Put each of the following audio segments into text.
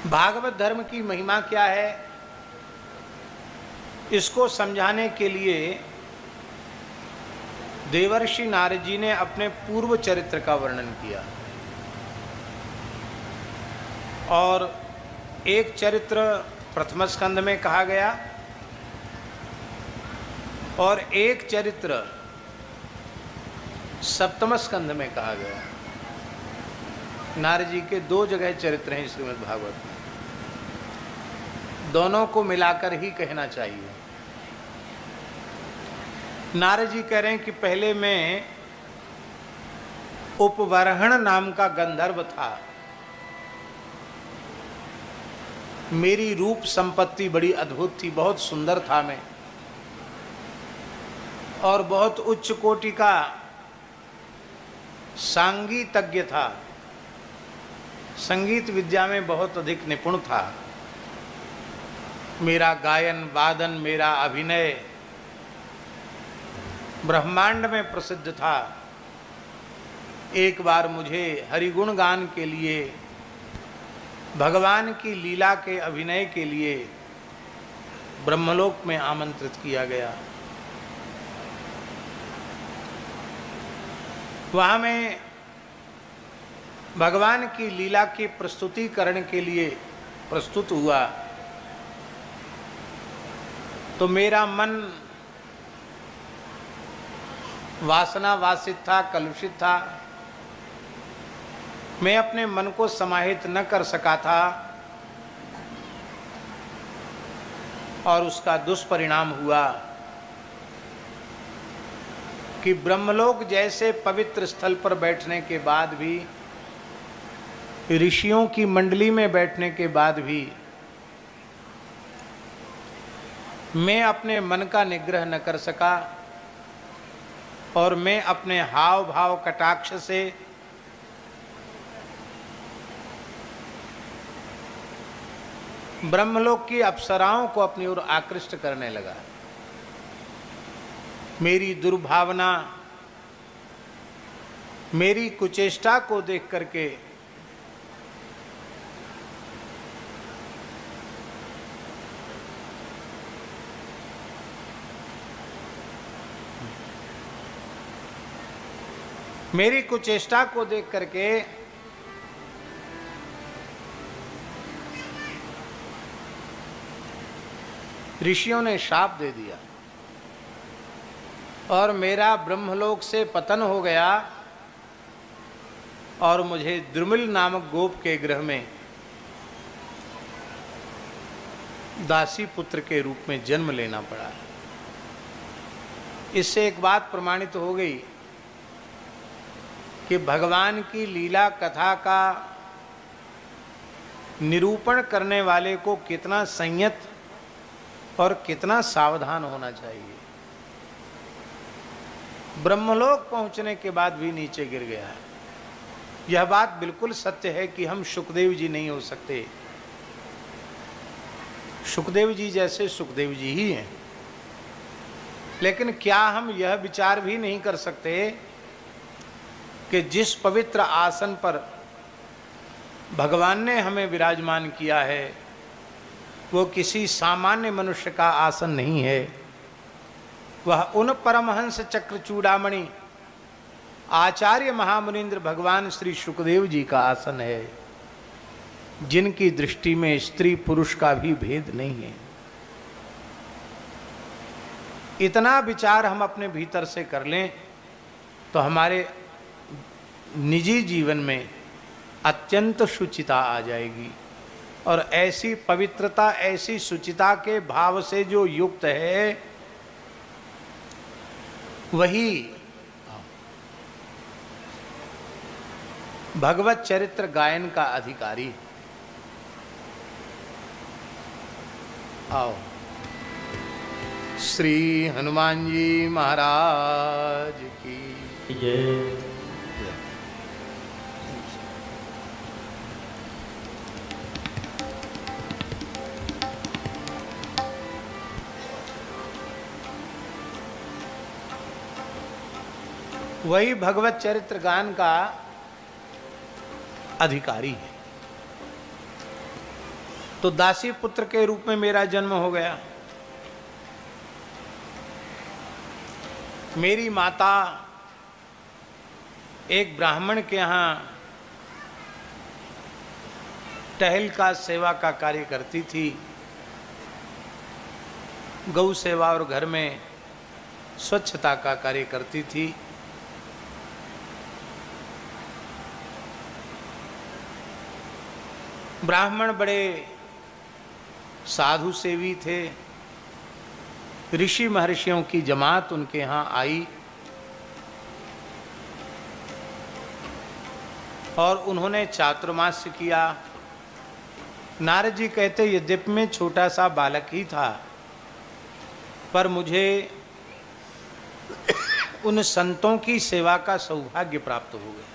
भागवत धर्म की महिमा क्या है, इसको समझाने के लिए देवर्षि नारद जी ने अपने पूर्व चरित्र का वर्णन किया। और एक चरित्र प्रथम स्कंद में कहा गया और एक चरित्र सप्तम स्कंद में कहा गया। नारद जी के दो जगह चरित्र हैं श्रीमद् भागवत में, दोनों को मिलाकर ही कहना चाहिए। नारद जी कह रहे हैं कि पहले मैं उपवरहण नाम का गंधर्व था। मेरी रूप संपत्ति बड़ी अद्भुत थी, बहुत सुंदर था मैं, और बहुत उच्च कोटि का संगीतज्ञ था। संगीत विद्या में बहुत अधिक निपुण था। मेरा गायन वादन, मेरा अभिनय ब्रह्मांड में प्रसिद्ध था। एक बार मुझे हरिगुण गान के लिए, भगवान की लीला के अभिनय के लिए ब्रह्मलोक में आमंत्रित किया गया। वहाँ में भगवान की लीला के प्रस्तुतिकरण के लिए प्रस्तुत हुआ तो मेरा मन वासना वासित था, कलुषित था। मैं अपने मन को समाहित न कर सका था और उसका दुष्परिणाम हुआ कि ब्रह्मलोक जैसे पवित्र स्थल पर बैठने के बाद भी, ऋषियों की मंडली में बैठने के बाद भी मैं अपने मन का निग्रह न कर सका और मैं अपने हाव भाव कटाक्ष से ब्रह्मलोक की अप्सराओं को अपनी ओर आकृष्ट करने लगा। मेरी दुर्भावना, मेरी कुचेष्टा को देख करके ऋषियों ने शाप दे दिया और मेरा ब्रह्मलोक से पतन हो गया और मुझे द्रुमिल नामक गोप के गृह में दासी पुत्र के रूप में जन्म लेना पड़ा। इससे एक बात प्रमाणित हो गई कि भगवान की लीला कथा का निरूपण करने वाले को कितना संयत और कितना सावधान होना चाहिए। ब्रह्मलोक पहुंचने के बाद भी नीचे गिर गया है। यह बात बिल्कुल सत्य है कि हम सुखदेव जी नहीं हो सकते। सुखदेव जी जैसे सुखदेव जी ही हैं, लेकिन क्या हम यह विचार भी नहीं कर सकते कि जिस पवित्र आसन पर भगवान ने हमें विराजमान किया है वो किसी सामान्य मनुष्य का आसन नहीं है। वह उन परमहंस चक्र चूड़ामणि आचार्य महामुनीन्द्र भगवान श्री सुखदेव जी का आसन है, जिनकी दृष्टि में स्त्री पुरुष का भी भेद नहीं है। इतना विचार हम अपने भीतर से कर लें तो हमारे निजी जीवन में अत्यंत शुचिता आ जाएगी। और ऐसी पवित्रता, ऐसी शुचिता के भाव से जो युक्त है वही भगवत चरित्र गायन का अधिकारी है। आओ, श्री हनुमान जी महाराज की जय। वही भगवत चरित्र गान का अधिकारी है। तो दासी पुत्र के रूप में मेरा जन्म हो गया। मेरी माता एक ब्राह्मण के यहाँ टहल का सेवा का कार्य करती थी, गौ सेवा और घर में स्वच्छता का कार्य करती थी। ब्राह्मण बड़े साधु सेवी थे। ऋषि महर्षियों की जमात उनके यहाँ आई और उन्होंने चातुर्मास्य किया। नारद जी कहते यद्यपि मैं छोटा सा बालक ही था, पर मुझे उन संतों की सेवा का सौभाग्य प्राप्त हो गया।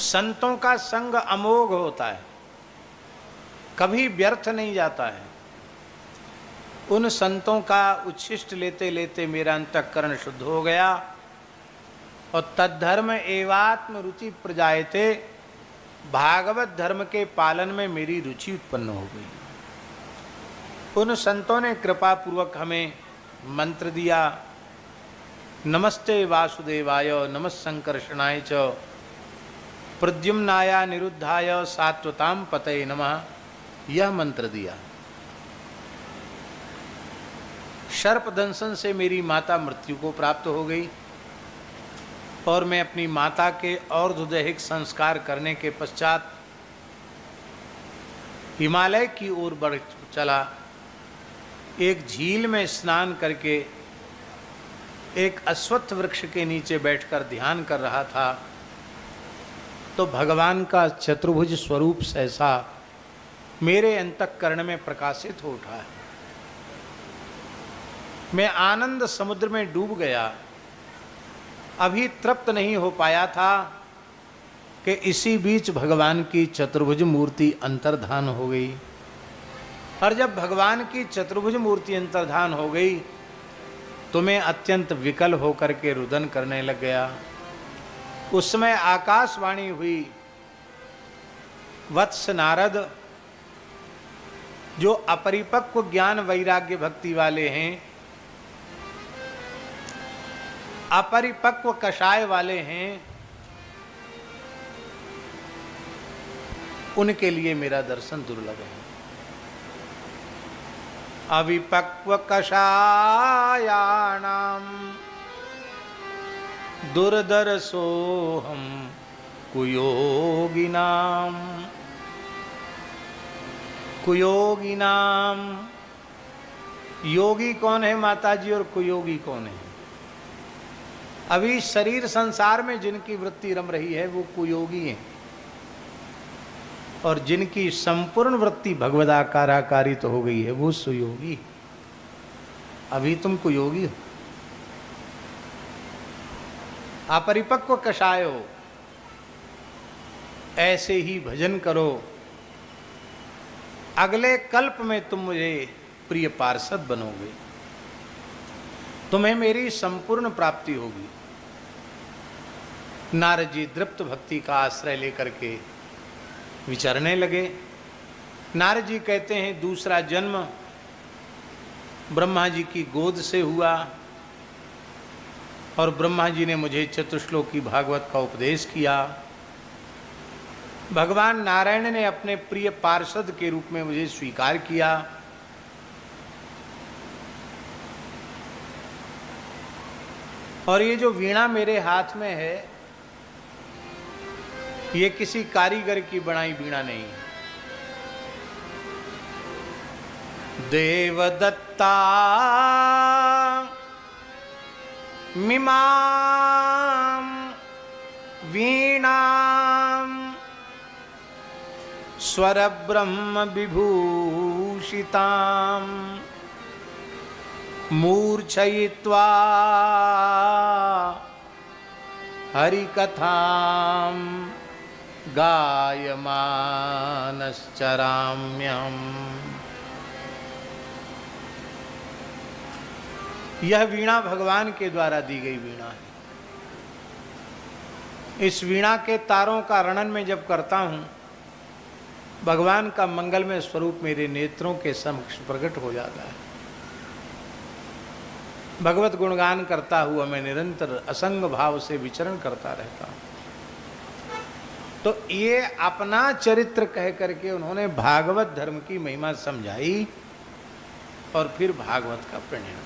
संतों का संग अमोघ होता है, कभी व्यर्थ नहीं जाता है। उन संतों का उच्छिष्ट लेते लेते मेरा अंतःकरण शुद्ध हो गया और तद्धर्म एवात्म रुचि प्रजायते, भागवत धर्म के पालन में मेरी रुचि उत्पन्न हो गई। उन संतों ने कृपा पूर्वक हमें मंत्र दिया, नमस्ते वासुदेवाय नमः संकर्षणाय च प्रद्युम्नाय निरुद्धाय सात्वताम पतये नमः, यह मंत्र दिया। सर्प दंशन से मेरी माता मृत्यु को प्राप्त हो गई और मैं अपनी माता के और्ध्वदैहिक संस्कार करने के पश्चात हिमालय की ओर बढ़ चला। एक झील में स्नान करके एक अश्वत्थ वृक्ष के नीचे बैठकर ध्यान कर रहा था, तो भगवान का चतुर्भुज स्वरूप सहसा मेरे अंतःकरण में प्रकाशित हो उठा। मैं आनंद समुद्र में डूब गया। अभी तृप्त नहीं हो पाया था कि इसी बीच भगवान की चतुर्भुज मूर्ति अंतर्धान हो गई। और जब भगवान की चतुर्भुज मूर्ति अंतर्धान हो गई तो मैं अत्यंत विकल होकर के रुदन करने लग गया। उस समय आकाशवाणी हुई, वत्स नारद, जो अपरिपक्व ज्ञान वैराग्य भक्ति वाले हैं, अपरिपक्व कषाय वाले हैं, उनके लिए मेरा दर्शन दुर्लभ है। अविपक्व कषायाणाम दुर्दर्शोहम कुयोगिनाम। कुयोगिनाम, योगी कौन है माता जी और कुयोगी कौन है? अभी शरीर संसार में जिनकी वृत्ति रम रही है वो कुयोगी हैं, और जिनकी संपूर्ण वृत्ति भगवदाकाराकारित हो गई है वो सुयोगी। अभी तुम कुयोगी हो, अपरिपक्व कषाय हो। ऐसे ही भजन करो, अगले कल्प में तुम मुझे प्रिय पार्षद बनोगे, तुम्हें मेरी संपूर्ण प्राप्ति होगी। नारद जी दृप्त भक्ति का आश्रय लेकर के विचरने लगे। नारद जी कहते हैं दूसरा जन्म ब्रह्मा जी की गोद से हुआ और ब्रह्मा जी ने मुझे चतुश्लोकी भागवत का उपदेश किया। भगवान नारायण ने अपने प्रिय पार्षद के रूप में मुझे स्वीकार किया। और ये जो वीणा मेरे हाथ में है, ये किसी कारीगर की बनाई वीणा नहीं है। देवदत्ता मिमां वीणां स्वर ब्रह्म विभूषितां मूर्छयित्वा हरिकथां गायमानश्चराम्यहम्। यह वीणा भगवान के द्वारा दी गई वीणा है। इस वीणा के तारों का रणन में जब करता हूँ, भगवान का मंगलमय स्वरूप मेरे नेत्रों के समक्ष प्रकट हो जाता है। भगवत गुणगान करता हुआ मैं निरंतर असंग भाव से विचरण करता रहता हूँ। तो ये अपना चरित्र कह करके उन्होंने भागवत धर्म की महिमा समझाई और फिर भागवत का प्रणयन